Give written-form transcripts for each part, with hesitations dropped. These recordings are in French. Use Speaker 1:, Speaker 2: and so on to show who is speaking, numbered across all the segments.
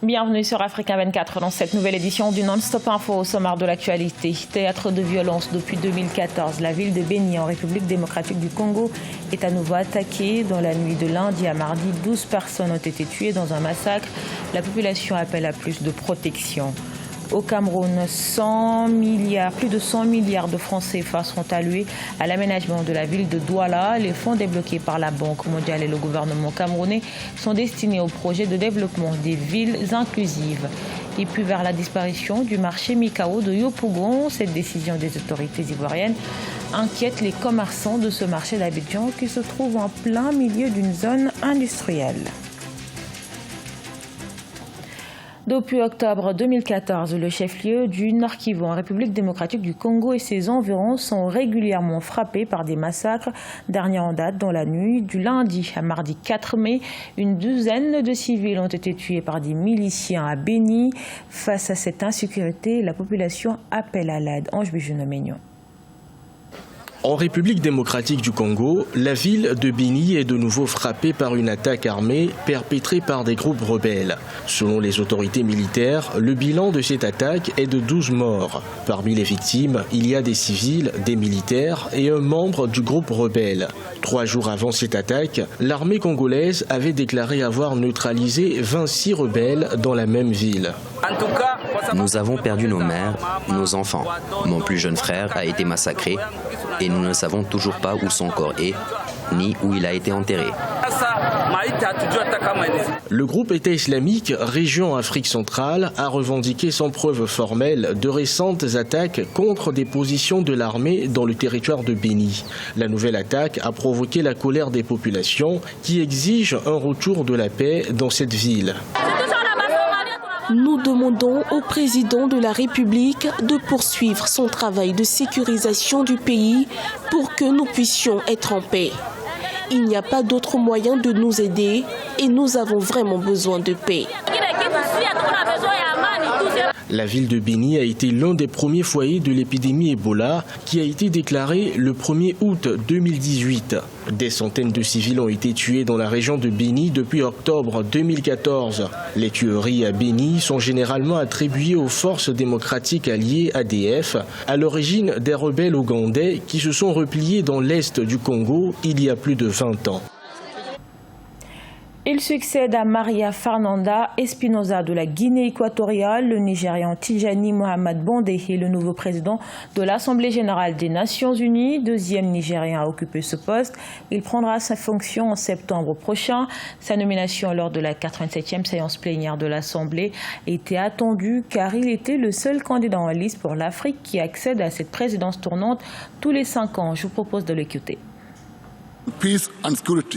Speaker 1: Bienvenue sur Africa 24 dans cette nouvelle édition du Non-Stop Info au sommaire de l'actualité. Théâtre de violence depuis 2014, la ville de Béni en République démocratique du Congo est à nouveau attaquée. Dans la nuit de lundi à mardi, 12 personnes ont été tuées dans un massacre. La population appelle à plus de protection. Au Cameroun, plus de 100 milliards de francs CFA seront alloués à l'aménagement de la ville de Douala. Les fonds débloqués par la Banque mondiale et le gouvernement camerounais sont destinés au projet de développement des villes inclusives. Et puis vers la disparition du marché Mikao de Yopougon, cette décision des autorités ivoiriennes inquiète les commerçants de ce marché d'Abidjan qui se trouve en plein milieu d'une zone industrielle. Depuis octobre 2014, le chef-lieu du Nord Kivu en République démocratique du Congo et ses environs sont régulièrement frappés par des massacres. Dernier en date, dans la nuit du lundi à mardi 4 mai, une douzaine de civils ont été tués par des miliciens à Béni. Face à cette insécurité, la population appelle à l'aide. Ange Bijouno-Maignan.
Speaker 2: En République démocratique du Congo, la ville de Béni est de nouveau frappée par une attaque armée perpétrée par des groupes rebelles. Selon les autorités militaires, le bilan de cette attaque est de 12 morts. Parmi les victimes, il y a des civils, des militaires et un membre du groupe rebelle. 3 jours avant cette attaque, l'armée congolaise avait déclaré avoir neutralisé 26 rebelles dans la même ville.
Speaker 3: Nous avons perdu nos mères, nos enfants. Mon plus jeune frère a été massacré et nous ne savons toujours pas où son corps est, ni où il a été enterré.
Speaker 2: Le groupe État islamique, région Afrique centrale, a revendiqué sans preuve formelle de récentes attaques contre des positions de l'armée dans le territoire de Béni. La nouvelle attaque a provoqué la colère des populations qui exigent un retour de la paix dans cette ville.
Speaker 4: Nous demandons au président de la République de poursuivre son travail de sécurisation du pays pour que nous puissions être en paix. Il n'y a pas d'autre moyen de nous aider et nous avons vraiment besoin de paix.
Speaker 2: La ville de Béni a été l'un des premiers foyers de l'épidémie Ebola qui a été déclarée le 1er août 2018. Des centaines de civils ont été tués dans la région de Béni depuis octobre 2014. Les tueries à Béni sont généralement attribuées aux forces démocratiques alliées ADF, à l'origine des rebelles ougandais qui se sont repliés dans l'est du Congo il y a plus de 20 ans.
Speaker 1: Il succède à Maria Fernanda Espinosa de la Guinée équatoriale. Le Nigérian Tijani Mohamed Bondé est le nouveau président de l'Assemblée générale des Nations unies, deuxième Nigérien à occuper ce poste. Il prendra sa fonction en septembre prochain. Sa nomination lors de la 87e séance plénière de l'Assemblée était attendue car il était le seul candidat en lice pour l'Afrique qui accède à cette présidence tournante tous les 5 ans. Je vous propose de l'écouter.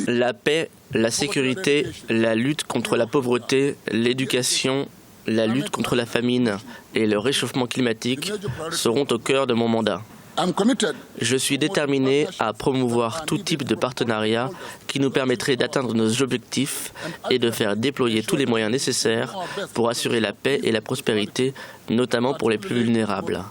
Speaker 5: La paix, la sécurité, la lutte contre la pauvreté, l'éducation, la lutte contre la famine et le réchauffement climatique seront au cœur de mon mandat. Je suis déterminé à promouvoir tout type de partenariat qui nous permettrait d'atteindre nos objectifs et de faire déployer tous les moyens nécessaires pour assurer la paix et la prospérité, notamment pour les plus vulnérables.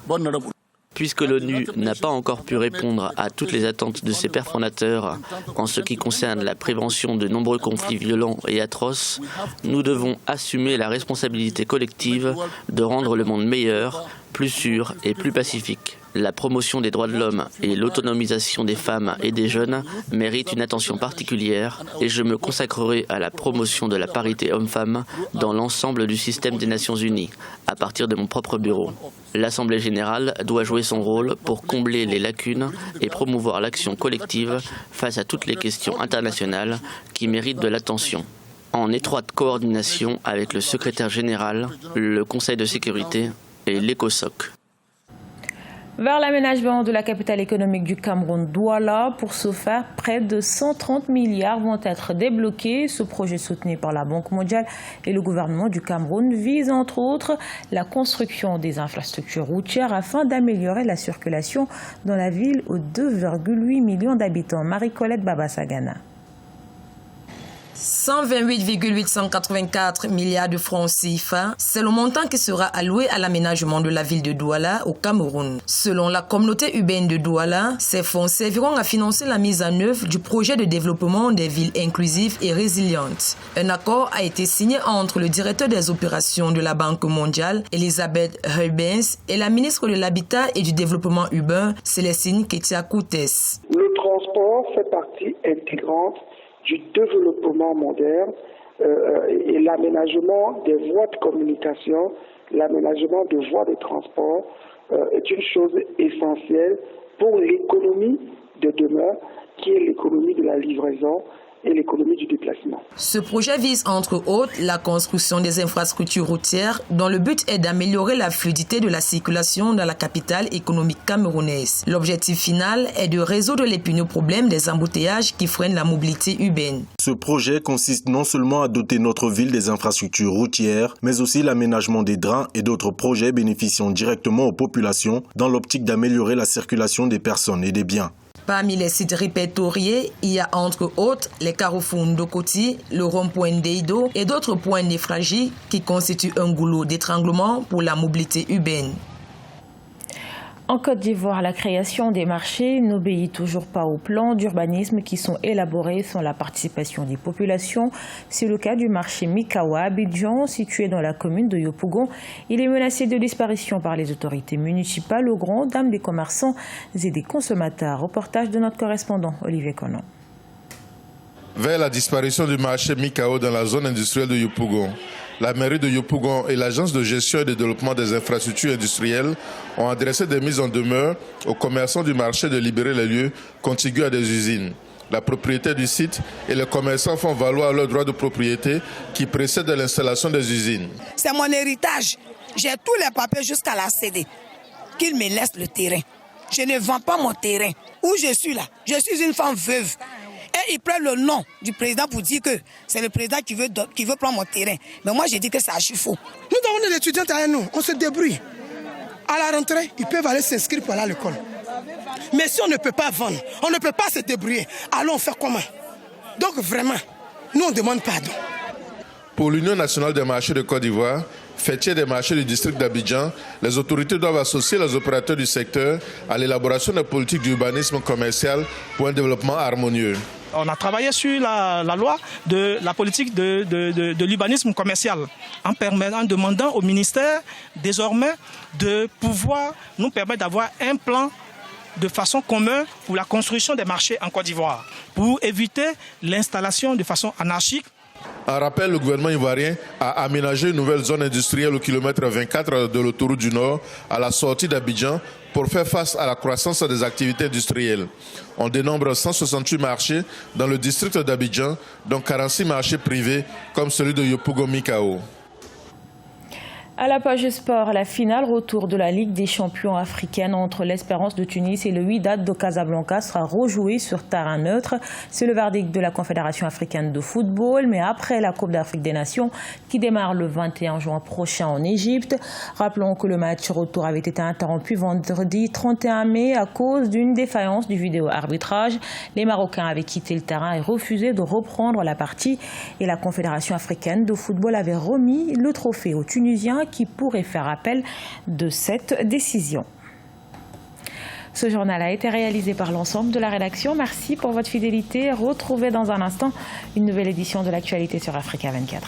Speaker 5: Puisque l'ONU n'a pas encore pu répondre à toutes les attentes de ses pères fondateurs en ce qui concerne la prévention de nombreux conflits violents et atroces, nous devons assumer la responsabilité collective de rendre le monde meilleur, plus sûr et plus pacifique. La promotion des droits de l'homme et l'autonomisation des femmes et des jeunes méritent une attention particulière et je me consacrerai à la promotion de la parité homme-femme dans l'ensemble du système des Nations Unies, à partir de mon propre bureau. L'Assemblée générale doit jouer son rôle pour combler les lacunes et promouvoir l'action collective face à toutes les questions internationales qui méritent de l'attention, en étroite coordination avec le secrétaire général, le Conseil de sécurité et l'ECOSOC.
Speaker 1: Vers l'aménagement de la capitale économique du Cameroun, Douala, pour ce faire, près de 130 milliards vont être débloqués. Ce projet soutenu par la Banque mondiale et le gouvernement du Cameroun vise entre autres la construction des infrastructures routières afin d'améliorer la circulation dans la ville aux 2,8 millions d'habitants. Marie-Colette Babasagana.
Speaker 6: 128,884 milliards de francs CFA, c'est le montant qui sera alloué à l'aménagement de la ville de Douala au Cameroun. Selon la communauté urbaine de Douala, ces fonds serviront à financer la mise en œuvre du projet de développement des villes inclusives et résilientes. Un accord a été signé entre le directeur des opérations de la Banque mondiale, Elisabeth Heubens, et la ministre de l'Habitat et du Développement urbain, Célestine Ketia-Koutes.
Speaker 7: Le transport fait partie intégrante du développement moderne et l'aménagement des voies de communication, l'aménagement de voies de transport est une chose essentielle pour l'économie de demain, qui est l'économie de la livraison et l'économie du déplacement.
Speaker 6: Ce projet vise entre autres la construction des infrastructures routières dont le but est d'améliorer la fluidité de la circulation dans la capitale économique camerounaise. L'objectif final est de résoudre l'épineux problème des embouteillages qui freinent la mobilité urbaine.
Speaker 8: Ce projet consiste non seulement à doter notre ville des infrastructures routières, mais aussi l'aménagement des drains et d'autres projets bénéficiant directement aux populations dans l'optique d'améliorer la circulation des personnes et des biens.
Speaker 6: Parmi les sites répertoriés, il y a entre autres les carrefours Ndokoti, le rond-point d'Eido et d'autres points névralgiques qui constituent un goulot d'étranglement pour la mobilité urbaine.
Speaker 1: En Côte d'Ivoire, la création des marchés n'obéit toujours pas aux plans d'urbanisme qui sont élaborés sans la participation des populations. C'est le cas du marché Mikawa à Abidjan, situé dans la commune de Yopougon. Il est menacé de disparition par les autorités municipales aux grandes dames des commerçants et des consommateurs. Reportage de notre correspondant Olivier Conan.
Speaker 9: Vers la disparition du marché Mikao dans la zone industrielle de Yopougon, la mairie de Yopougon et l'agence de gestion et de développement des infrastructures industrielles ont adressé des mises en demeure aux commerçants du marché de libérer les lieux contigus à des usines. La propriété du site et les commerçants font valoir leurs droits de propriété qui précèdent l'installation des usines.
Speaker 10: C'est mon héritage. J'ai tous les papiers jusqu'à la CD. Qu'ils me laissent le terrain. Je ne vends pas mon terrain. Où je suis là, je suis une femme veuve. Et ils prennent le nom du président pour dire que c'est le président qui veut prendre mon terrain. Mais moi, j'ai dit que c'est archi faux.
Speaker 11: Nous avons des étudiants avec nous, on se débrouille. À la rentrée, ils peuvent aller s'inscrire pour aller à l'école. Mais si on ne peut pas vendre, on ne peut pas se débrouiller, allons faire comment? Donc vraiment, nous on demande pardon.
Speaker 9: Pour l'Union nationale des marchés de Côte d'Ivoire, fêtière des marchés du district d'Abidjan, les autorités doivent associer les opérateurs du secteur à l'élaboration des politiques d'urbanisme commercial pour un développement harmonieux.
Speaker 12: On a travaillé sur la loi de la politique de l'urbanisme commercial en demandant au ministère désormais de pouvoir nous permettre d'avoir un plan de façon commune pour la construction des marchés en Côte d'Ivoire, pour éviter l'installation de façon anarchique.
Speaker 9: En rappel, le gouvernement ivoirien a aménagé une nouvelle zone industrielle au kilomètre 24 de l'autoroute du Nord à la sortie d'Abidjan pour faire face à la croissance des activités industrielles. On dénombre 168 marchés dans le district d'Abidjan, dont 46 marchés privés comme celui de Yopougon Mikao.
Speaker 1: À la page sport, la finale retour de la Ligue des champions africaine entre l'Espérance de Tunis et le Wydad de Casablanca sera rejouée sur terrain neutre. C'est le verdict de la Confédération africaine de football, mais après la Coupe d'Afrique des Nations qui démarre le 21 juin prochain en Égypte. Rappelons que le match retour avait été interrompu vendredi 31 mai à cause d'une défaillance du vidéo-arbitrage. Les Marocains avaient quitté le terrain et refusé de reprendre la partie. Et la Confédération africaine de football avait remis le trophée aux Tunisiens qui pourrait faire appel de cette décision. Ce journal a été réalisé par l'ensemble de la rédaction. Merci pour votre fidélité. Retrouvez dans un instant une nouvelle édition de l'actualité sur Africa 24.